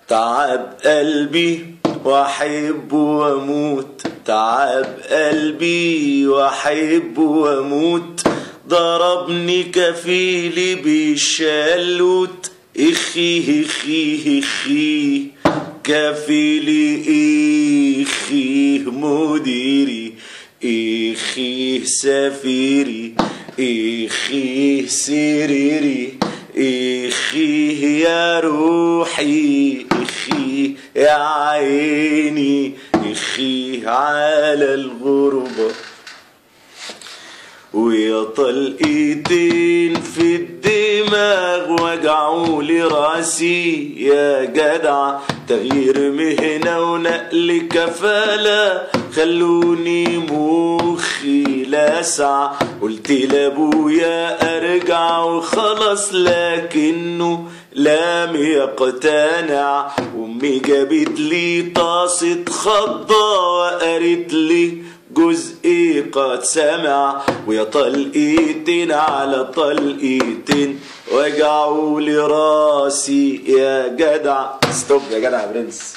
تعب قلبي واحب واموت، تعب قلبي واحب واموت، ضربني كفيلي بالشلوت، اخي اخي اخي كفيلي، اخي مديري، اخي سفيري، اخي سريري، اخي يا روحي، اخي يا عيني، اخي على الغربة. ويا طلقتين في الدماغ وجعولي راسي يا جدع، تغيير مهنة ونقل كفالة خلوني مخي لاسع. قلت لابويا ارجع وخلاص لكنه لم يقتنع. امي جابت لي طاسة خضة وقالت لي جزء قد سمع، ويا طلقتين على طلقتين وجعوا لي راسي يا جدع. ستوب يا جدع يا برنس.